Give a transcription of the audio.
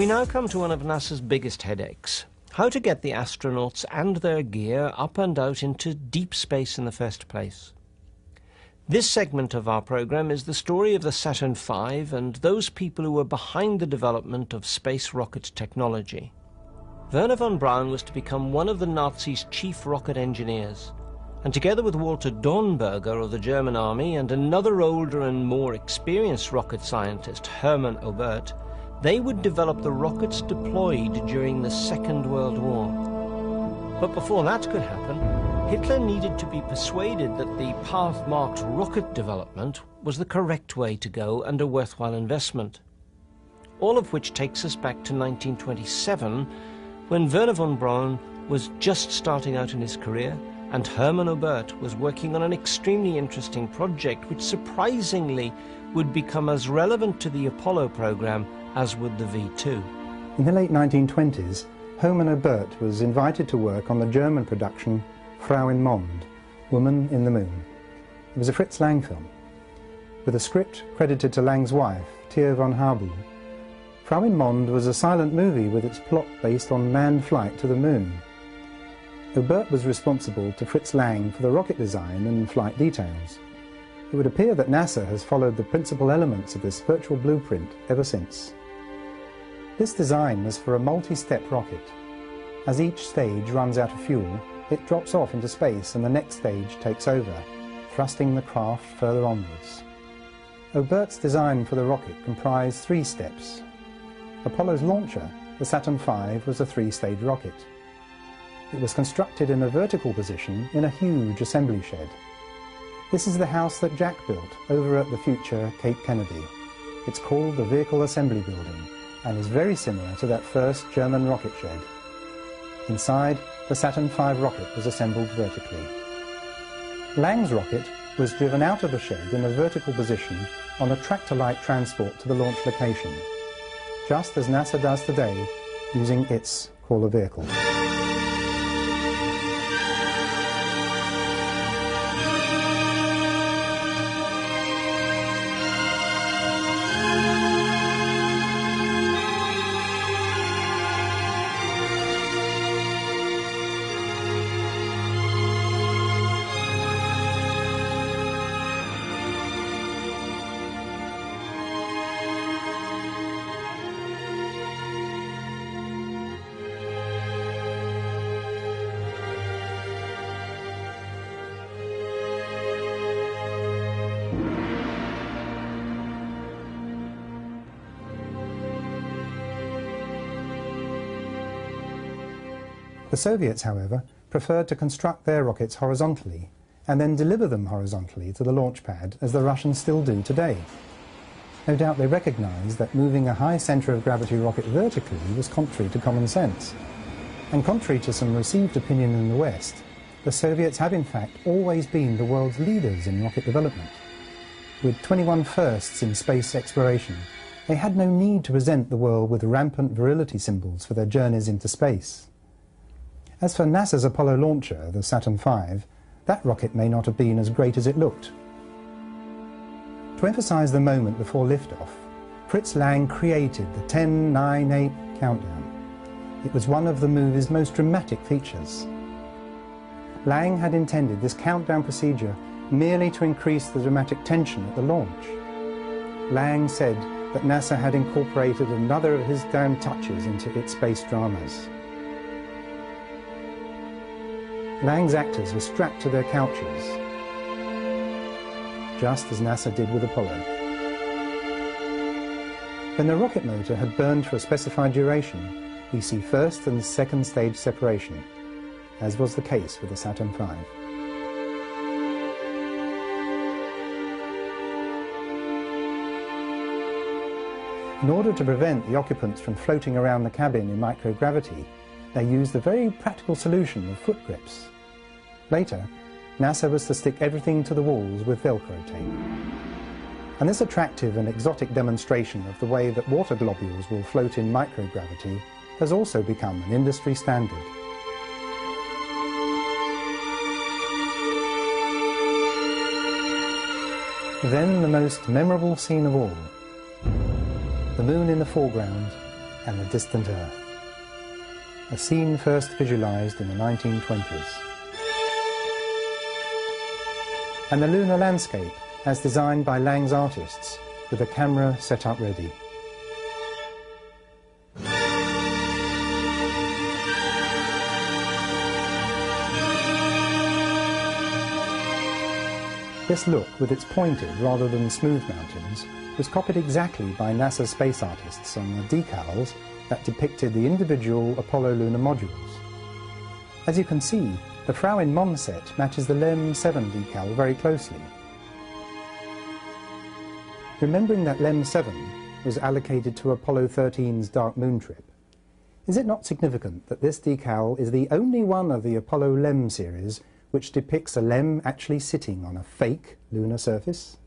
We now come to one of NASA's biggest headaches: how to get the astronauts and their gear up and out into deep space in the first place. This segment of our program is the story of the Saturn V and those people who were behind the development of space rocket technology. Wernher von Braun was to become one of the Nazis' chief rocket engineers, and together with Walter Dornberger of the German army and another older and more experienced rocket scientist, Hermann Oberth, they would develop the rockets deployed during the Second World War. But before that could happen, Hitler needed to be persuaded that the path marked rocket development was the correct way to go and a worthwhile investment. All of which takes us back to 1927, when Wernher von Braun was just starting out in his career, and Hermann Oberth was working on an extremely interesting project which surprisingly would become as relevant to the Apollo program as would the V2. In the late 1920s, Hermann Oberth was invited to work on the German production Frau Im Mond, Woman in the Moon. It was a Fritz Lang film, with a script credited to Lang's wife, Theo von Harbou. Frau Im Mond was a silent movie with its plot based on manned flight to the moon. Oberth was responsible to Fritz Lang for the rocket design and flight details. It would appear that NASA has followed the principal elements of this virtual blueprint ever since. This design was for a multi-step rocket. As each stage runs out of fuel, it drops off into space and the next stage takes over, thrusting the craft further onwards. Oberth's design for the rocket comprised 3 steps. Apollo's launcher, the Saturn V, was a 3-stage rocket. It was constructed in a vertical position in a huge assembly shed. This is the house that Jack built over at the future Cape Kennedy. It's called the Vehicle Assembly Building and is very similar to that first German rocket shed. Inside, the Saturn V rocket was assembled vertically. Lang's rocket was driven out of the shed in a vertical position on a tractor-like transport to the launch location, just as NASA does today, using its crawler vehicle. The Soviets, however, preferred to construct their rockets horizontally and then deliver them horizontally to the launch pad, as the Russians still do today. No doubt they recognized that moving a high centre of gravity rocket vertically was contrary to common sense. And contrary to some received opinion in the West, the Soviets have in fact always been the world's leaders in rocket development. With 21 firsts in space exploration, they had no need to present the world with rampant virility symbols for their journeys into space. As for NASA's Apollo launcher, the Saturn V, that rocket may not have been as great as it looked. To emphasize the moment before liftoff, Fritz Lang created the 10-9-8 countdown. It was one of the movie's most dramatic features. Lang had intended this countdown procedure merely to increase the dramatic tension at the launch. Lang said that NASA had incorporated another of his damn touches into its space dramas. Lang's actors were strapped to their couches, just as NASA did with Apollo. When the rocket motor had burned for a specified duration, we see first and second stage separation, as was the case with the Saturn V. In order to prevent the occupants from floating around the cabin in microgravity, they used the very practical solution of foot grips. Later, NASA was to stick everything to the walls with Velcro tape. And this attractive and exotic demonstration of the way that water globules will float in microgravity has also become an industry standard. Then the most memorable scene of all. The moon in the foreground, and the distant Earth. A scene first visualised in the 1920s. And the lunar landscape as designed by Lang's artists, with a camera set up ready. This look, with its pointed rather than smooth mountains, was copied exactly by NASA space artists on the decals that depicted the individual Apollo lunar modules. As you can see, the Frau Im Mond set matches the LEM 7 decal very closely. Remembering that LEM 7 was allocated to Apollo 13's Dark Moon trip, is it not significant that this decal is the only one of the Apollo LEM series which depicts a LEM actually sitting on a fake lunar surface?